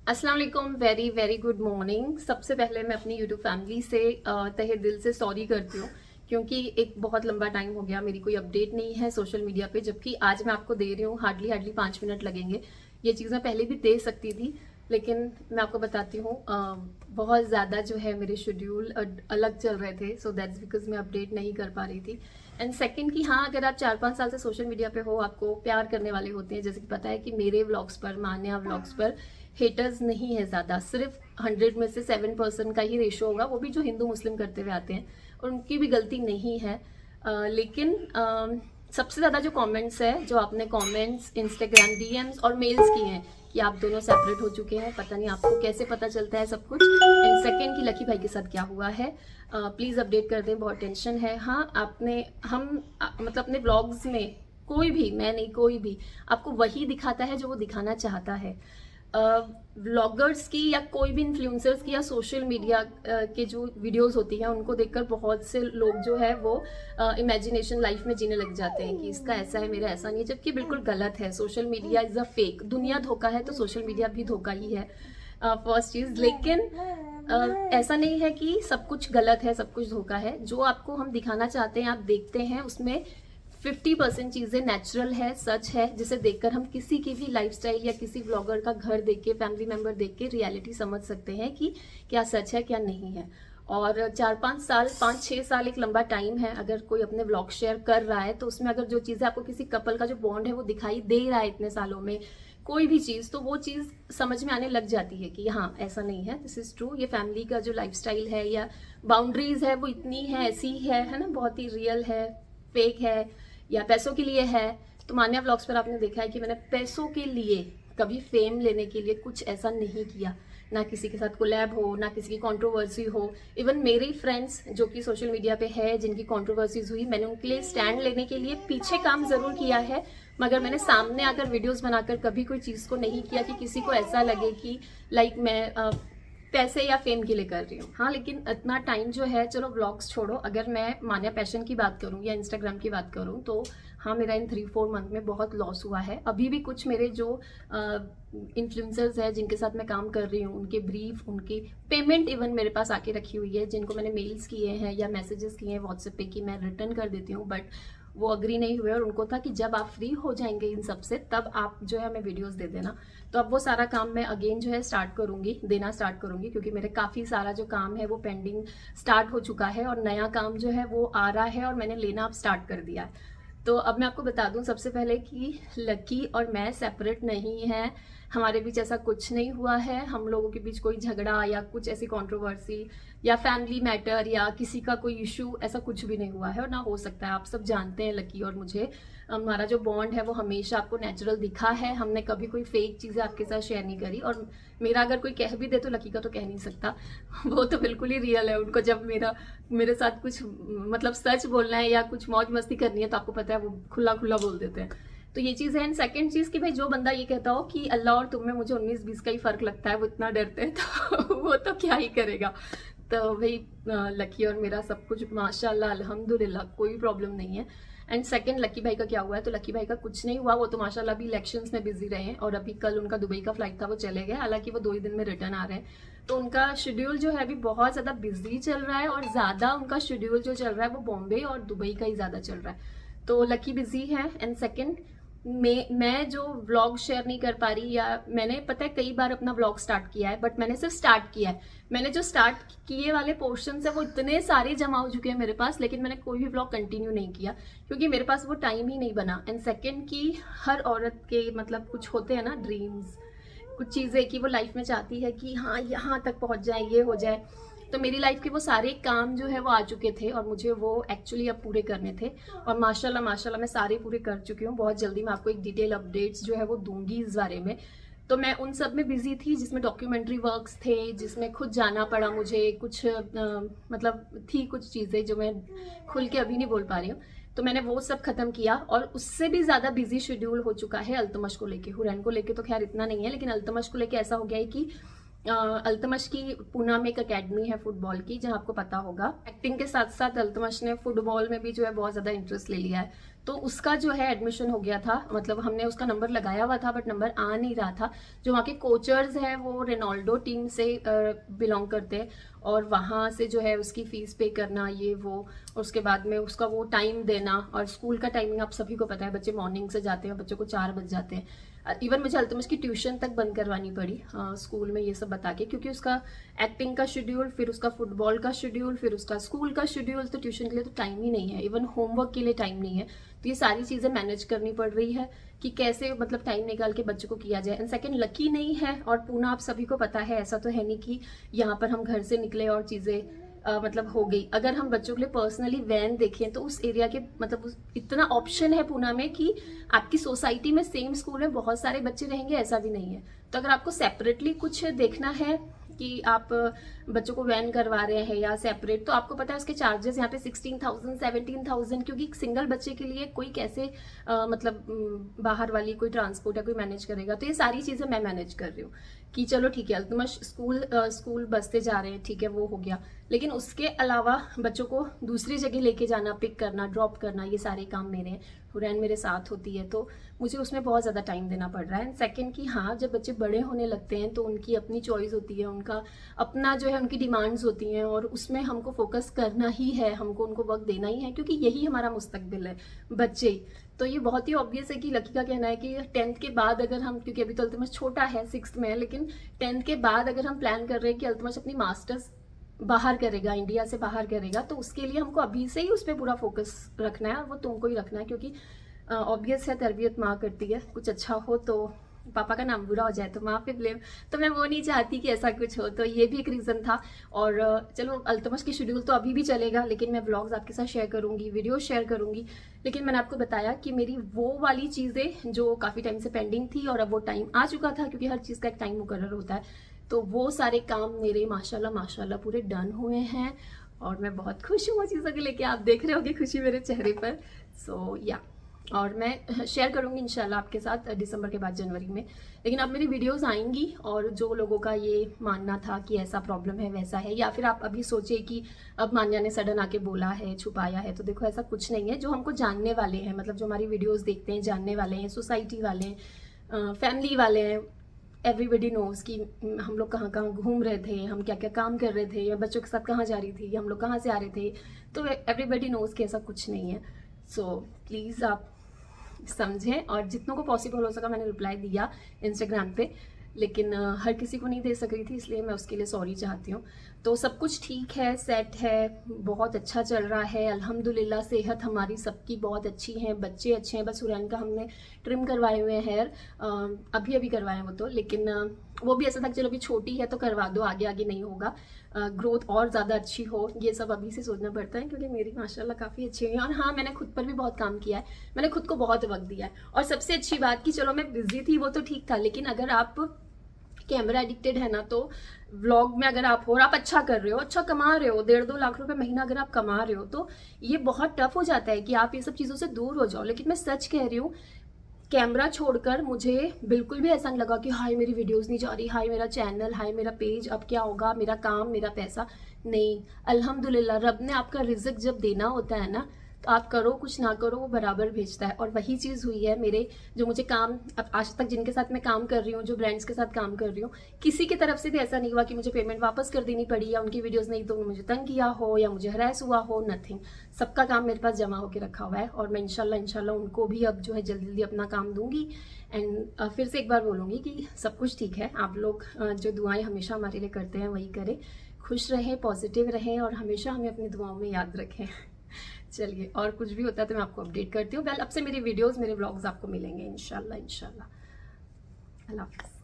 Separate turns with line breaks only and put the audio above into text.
अस्सलाम वालेकुम, very very good morning. सबसे पहले मैं अपनी यूट्यूब फैमिली से तहे दिल से सॉरी करती हूँ क्योंकि एक बहुत लंबा टाइम हो गया मेरी कोई अपडेट नहीं है सोशल मीडिया पे, जबकि आज मैं आपको दे रही हूँ। हार्डली 5 मिनट लगेंगे। ये चीज़ मैं पहले भी दे सकती थी, लेकिन मैं आपको बताती हूँ बहुत ज़्यादा जो है मेरे शेड्यूल अलग चल रहे थे, सो दैट्स बिकॉज मैं अपडेट नहीं कर पा रही थी। एंड सेकंड कि हाँ, अगर आप 4-5 साल से सोशल मीडिया पे हो, आपको प्यार करने वाले होते हैं। जैसे कि पता है कि मेरे व्लॉग्स पर, मान्या व्लॉग्स पर हेटर्स नहीं है ज़्यादा, सिर्फ 100 में से 7% का ही रेशो होगा, वो भी जो हिंदू मुस्लिम करते हुए आते हैं, और उनकी भी गलती नहीं है। लेकिन सबसे ज़्यादा जो कमेंट्स है, जो आपने कमेंट्स इंस्टाग्राम डीएम्स और मेल्स किए हैं कि आप दोनों सेपरेट हो चुके हैं, पता नहीं आपको कैसे पता चलता है सब कुछ। एंड सेकेंड कि लकी भाई के साथ क्या हुआ है, प्लीज़ अपडेट कर दें, बहुत टेंशन है। हाँ, मतलब अपने ब्लॉग्स में कोई भी, मैं नहीं, कोई भी आपको वही दिखाता है जो वो दिखाना चाहता है। व्लॉगर्स की या कोई भी इन्फ्लुएंसर्स की या सोशल मीडिया के जो वीडियोस होती हैं, उनको देखकर बहुत से लोग जो है वो इमेजिनेशन लाइफ में जीने लग जाते हैं कि इसका ऐसा है, मेरा ऐसा नहीं है, जबकि बिल्कुल गलत है। Social media is a fake. दुनिया धोखा है तो सोशल मीडिया भी धोखा ही है, फर्स्ट चीज। लेकिन ऐसा नहीं है कि सब कुछ गलत है, सब कुछ धोखा है। जो आपको हम दिखाना चाहते हैं, आप देखते हैं, उसमें 50% चीजें नेचुरल है, सच है, जिसे देखकर हम किसी की भी लाइफस्टाइल या किसी ब्लॉगर का घर देख के, फैमिली मेंबर देख के रियलिटी समझ सकते हैं कि क्या सच है क्या नहीं है। और 4-5 साल, 5-6 साल एक लंबा टाइम है। अगर कोई अपने ब्लॉग शेयर कर रहा है तो उसमें अगर जो चीजें आपको किसी कपल का जो बॉन्ड है वो दिखाई दे रहा है इतने सालों में, कोई भी चीज, तो वो चीज समझ में आने लग जाती है कि हाँ, ऐसा नहीं है, दिस इज ट्रू। ये फैमिली का जो लाइफस्टाइल है या बाउंड्रीज है वो इतनी है, ऐसी है ना, बहुत ही रियल है, फेक है, या पैसों के लिए है। तो मान्या व्लॉग्स पर आपने देखा है कि मैंने पैसों के लिए, कभी फेम लेने के लिए कुछ ऐसा नहीं किया। ना किसी के साथ कोलैब हो, ना किसी की कंट्रोवर्सी हो। इवन मेरे फ्रेंड्स जो कि सोशल मीडिया पे है, जिनकी कंट्रोवर्सीज हुई, मैंने उनके लिए स्टैंड लेने के लिए पीछे काम जरूर किया है, मगर मैंने सामने आकर वीडियोस बनाकर कभी कोई चीज को नहीं किया कि किसी को ऐसा लगे कि लाइक मैं पैसे या फेम के लिए कर रही हूँ। हाँ, लेकिन इतना टाइम जो है, चलो व्लॉग्स छोड़ो, अगर मैं मान्या पैशन की बात करूँ या इंस्टाग्राम की बात करूँ, तो हाँ, मेरा इन 3-4 मंथ में बहुत लॉस हुआ है। अभी भी कुछ मेरे जो इन्फ्लुएंसर्स है जिनके साथ मैं काम कर रही हूँ, उनके ब्रीफ, उनकी पेमेंट इवन मेरे पास आके रखी हुई है, जिनको मैंने मेल्स किए हैं या मैसेजेस किए हैं व्हाट्सएप पे कि मैं रिटर्न कर देती हूँ, बट वो अग्री नहीं हुए। और उनको था कि जब आप फ्री हो जाएंगे इन सब से, तब आप जो है हमें वीडियोस दे देना। तो अब वो सारा काम मैं अगेन जो है देना स्टार्ट करूंगी, क्योंकि मेरे काफ़ी सारा जो काम है वो पेंडिंग स्टार्ट हो चुका है, और नया काम जो है वो आ रहा है और मैंने लेना अब स्टार्ट कर दिया है। तो अब मैं आपको बता दूं सबसे पहले कि लकी और मैं सेपरेट नहीं है। हमारे बीच ऐसा कुछ नहीं हुआ है। हम लोगों के बीच कोई झगड़ा या कुछ ऐसी कंट्रोवर्सी या फैमिली मैटर या किसी का कोई इशू, ऐसा कुछ भी नहीं हुआ है और ना हो सकता है। आप सब जानते हैं लकी और मुझे, हमारा जो बॉन्ड है वो हमेशा आपको नेचुरल दिखा है। हमने कभी कोई फेक चीज़ें आपके साथ शेयर नहीं करी, और मेरा अगर कोई कह भी दे तो लकी का तो कह नहीं सकता, वो तो बिल्कुल ही रियल है। उनको जब मेरे साथ कुछ मतलब सच बोलना है या कुछ मौज मस्ती करनी है, तो आपको पता है वो खुला खुला बोल देते हैं। तो ये चीज़ है। एंड सेकंड चीज़ कि भाई, जो बंदा ये कहता हो कि अल्लाह और तुम में मुझे 19-20 का ही फर्क लगता है, वो इतना डरते हैं, तो वो तो क्या ही करेगा। तो भाई, लकी और मेरा सब कुछ माशाल्लाह अल्हम्दुलिल्लाह, कोई प्रॉब्लम नहीं है। एंड सेकंड, लकी भाई का क्या हुआ है, तो लकी भाई का कुछ नहीं हुआ। वो तो माशाल्लाह अभी इलेक्शंस में बिजी रहे हैं, और अभी कल उनका दुबई का फ्लाइट था, वो चले गए। हालांकि वो 2 ही दिन में रिटर्न आ रहे हैं, तो उनका शेड्यूल जो है अभी बहुत ज़्यादा बिजी चल रहा है, और ज़्यादा उनका शेड्यूल जो चल रहा है वो बॉम्बे और दुबई का ही ज़्यादा चल रहा है। तो लकी बिजी है। एंड सेकेंड, मैं जो व्लॉग शेयर नहीं कर पा रही, या मैंने पता है कई बार अपना व्लॉग स्टार्ट किया है, बट मैंने सिर्फ स्टार्ट किया है। मैंने जो स्टार्ट किए वाले पोर्शन है वो इतने सारे जमा हो चुके हैं मेरे पास, लेकिन मैंने कोई भी व्लॉग कंटिन्यू नहीं किया क्योंकि मेरे पास वो टाइम ही नहीं बना। एंड सेकेंड की, हर औरत के मतलब कुछ होते हैं ना ड्रीम्स, कुछ चीज़ें कि वो लाइफ में चाहती है कि हाँ, यहाँ तक पहुँच जाए, ये हो जाए। तो मेरी लाइफ के वो सारे काम जो है वो आ चुके थे, और मुझे वो एक्चुअली अब पूरे करने थे, और माशाल्लाह माशाल्लाह मैं सारे पूरे कर चुकी हूँ। बहुत जल्दी मैं आपको एक डिटेल अपडेट्स जो है वो दूंगी इस बारे में। तो मैं उन सब में बिजी थी, जिसमें डॉक्यूमेंट्री वर्क्स थे, जिसमें खुद जाना पड़ा मुझे, कुछ मतलब थी कुछ चीज़ें जो मैं खुल के अभी नहीं बोल पा रही हूँ। तो मैंने वो सब खत्म किया, और उससे भी ज़्यादा बिजी शेड्यूल हो चुका है अल्तमश को लेके। हुरैन को लेके तो खैर इतना नहीं है, लेकिन अल्तमश को लेके ऐसा हो गया है कि अल्तमश की पूना में एक एकेडमी है फुटबॉल की, जहां आपको पता होगा एक्टिंग के साथ साथ अल्तमश ने फुटबॉल में भी जो है बहुत ज़्यादा इंटरेस्ट ले लिया है। तो उसका जो है एडमिशन हो गया था, मतलब हमने उसका नंबर लगाया हुआ था बट नंबर आ नहीं रहा था। जो वहाँ के कोचर्स हैं वो रेनॉल्डो टीम से बिलोंग करते हैं, और वहाँ से जो है उसकी फ़ीस पे करना ये वो, और उसके बाद में उसका वो टाइम देना, और स्कूल का टाइमिंग आप सभी को पता है, बच्चे मॉर्निंग से जाते हैं, बच्चों को 4 बज जाते हैं। इवन मुझे अल्तमश की ट्यूशन तक बंद करवानी पड़ी स्कूल में ये सब बता के, क्योंकि उसका एक्टिंग का शेड्यूल, फिर उसका फुटबॉल का शेड्यूल, फिर उसका स्कूल का शेड्यूल, तो ट्यूशन के लिए तो टाइम ही नहीं है, इवन होमवर्क के लिए टाइम नहीं है। तो ये सारी चीज़ें मैनेज करनी पड़ रही है कि कैसे मतलब टाइम निकाल के बच्चों को किया जाए। एंड सेकंड, लकी नहीं है, और पूना आप सभी को पता है, ऐसा तो है नहीं कि यहाँ पर हम घर से निकले और चीज़ें मतलब हो गई। अगर हम बच्चों के लिए पर्सनली वैन देखें तो उस एरिया के मतलब इतना ऑप्शन है पूना में कि आपकी सोसाइटी में सेम स्कूल में बहुत सारे बच्चे रहेंगे, ऐसा भी नहीं है। तो अगर आपको सेपरेटली कुछ देखना है कि आप बच्चों को वैन करवा रहे हैं या सेपरेट, तो आपको पता है उसके चार्जेस यहाँ पे 16,000 17,000, क्योंकि सिंगल बच्चे के लिए कोई कैसे मतलब बाहर वाली कोई ट्रांसपोर्ट या कोई मैनेज करेगा। तो ये सारी चीज़ें मैं मैनेज कर रही हूँ कि चलो ठीक है, अल्तमश स्कूल बस से जा रहे हैं, ठीक है वो हो गया, लेकिन उसके अलावा बच्चों को दूसरी जगह लेके जाना, पिक करना, ड्रॉप करना, ये सारे काम मेरे हैं। हुरैन मेरे साथ होती है, तो मुझे उसमें बहुत ज़्यादा टाइम देना पड़ रहा है। एंड सेकेंड कि हाँ, जब बच्चे बड़े होने लगते हैं तो उनकी अपनी चॉइस होती है, उनका अपना जो है उनकी डिमांड्स होती हैं, और उसमें हमको फोकस करना ही है, हमको उनको वक्त देना ही है, क्योंकि यही हमारा मुस्तकबिल है, बच्चे। तो ये बहुत ही ऑब्वियस है कि लकी का कहना है कि 10th के बाद अगर हम, क्योंकि अभी तो अल्तमश छोटा है 6th में है, लेकिन 10th के बाद अगर हम प्लान कर रहे हैं कि अल्तमश अपनी मास्टर्स बाहर करेगा, इंडिया से बाहर करेगा, तो उसके लिए हमको अभी से ही उस पर पूरा फोकस रखना है, और वो तुमको ही रखना है, क्योंकि ऑब्वियस है, तरबियत माँ करती है। कुछ अच्छा हो तो पापा का नाम बुरा हो जाए तो माँ पे ब्लेम, तो मैं वो नहीं चाहती कि ऐसा कुछ हो। तो ये भी एक रीज़न था। और चलो, अल्तमश की शेड्यूल तो अभी भी चलेगा, लेकिन मैं व्लॉग्स आपके साथ शेयर करूँगी, वीडियो शेयर करूँगी। लेकिन मैंने आपको बताया कि मेरी वो वाली चीज़ें जो काफ़ी टाइम से पेंडिंग थी, और अब वो टाइम आ चुका था, क्योंकि हर चीज़ का एक टाइम मुकर्रर होता है, तो वो सारे काम मेरे माशाल्लाह माशाल्लाह पूरे डन हुए हैं, और मैं बहुत खुश हूँ वो चीज़ों को लेके। आप देख रहे होगे खुशी मेरे चेहरे पर। सो या, और मैं शेयर करूँगी इंशाल्लाह आपके साथ दिसंबर के बाद जनवरी में। लेकिन अब मेरी वीडियोस आएंगी, और जो लोगों का ये मानना था कि ऐसा प्रॉब्लम है वैसा है, या फिर आप अभी सोचे कि अब मान्या ने सडन आके बोला है, छुपाया है, तो देखो ऐसा कुछ नहीं है। जो हमको जानने वाले हैं, मतलब जो हमारी वीडियोस देखते हैं, जानने वाले हैं, सोसाइटी वाले हैं, फैमिली वाले हैं, एवरीबडी नोज कि हम लोग कहाँ कहाँ घूम रहे थे, हम क्या क्या काम कर रहे थे, या बच्चों के साथ कहाँ जा रही थी, या हम लोग कहाँ से आ रहे थे, तो एवरीबडी नोज कि ऐसा कुछ नहीं है। सो प्लीज़ आप समझें, और जितनों को पॉसिबल हो सका मैंने रिप्लाई दिया इंस्टाग्राम पे, लेकिन हर किसी को नहीं दे सक रही थी, इसलिए मैं उसके लिए सॉरी चाहती हूँ। तो सब कुछ ठीक है, सेट है, बहुत अच्छा चल रहा है अल्हम्दुलिल्लाह। सेहत हमारी सबकी बहुत अच्छी है, बच्चे अच्छे हैं। बस हुरैन का हमने ट्रिम करवाए हुए हैं हेयर, अभी करवाए हैं वो तो, लेकिन वो भी ऐसा था कि चलो अभी छोटी है तो करवा दो, आगे आगे नहीं होगा, ग्रोथ और ज़्यादा अच्छी हो, ये सब अभी से सोचना पड़ता है, क्योंकि मेरी माशाल्लाह काफ़ी अच्छी है। और हाँ, मैंने खुद पर भी बहुत काम किया है, मैंने खुद को बहुत वक्त दिया है। और सबसे अच्छी बात कि चलो मैं बिजी थी वो तो ठीक था, लेकिन अगर आप कैमरा एडिक्टेड है ना, तो व्लॉग में अगर आप हो और आप अच्छा कर रहे हो, अच्छा कमा रहे हो, 1.5-2 लाख रुपए महीना अगर आप कमा रहे हो, तो ये बहुत टफ हो जाता है कि आप ये सब चीज़ों से दूर हो जाओ। लेकिन मैं सच कह रही हूँ, कैमरा छोड़कर मुझे बिल्कुल भी ऐसा नहीं लगा कि हाय मेरी वीडियोस नहीं जा रही, हाय मेरा चैनल, हाय मेरा पेज, अब क्या होगा, मेरा काम, मेरा पैसा। नहीं, अल्हम्दुलिल्लाह, रब ने आपका रिज़्क जब देना होता है ना, तो आप करो कुछ ना करो, वो बराबर भेजता है। और वही चीज़ हुई है मेरे, जो मुझे काम अब आज तक जिनके साथ मैं काम कर रही हूँ, जो ब्रांड्स के साथ काम कर रही हूँ, किसी की तरफ से भी ऐसा नहीं हुआ कि मुझे पेमेंट वापस कर देनी पड़ी, या उनकी वीडियोस नहीं तो मुझे तंग किया हो, या मुझे हरास हुआ हो, नथिंग। सबका काम मेरे पास जमा होकर रखा हुआ है, और मैं इंशाल्लाह उनको भी अब जो है जल्दी जल्दी अपना काम दूंगी। एंड फिर से एक बार बोलूँगी कि सब कुछ ठीक है। आप लोग जो दुआएं हमेशा हमारे लिए करते हैं वही करें, खुश रहें, पॉजिटिव रहें, और हमेशा हमें अपनी दुआओं में याद रखें। चलिए, और कुछ भी होता है तो मैं आपको अपडेट करती हूँ। वेल, अब से मेरी वीडियोस, मेरे व्लॉग्स आपको मिलेंगे इंशाल्लाह। अल्लाह हाफ़िज़।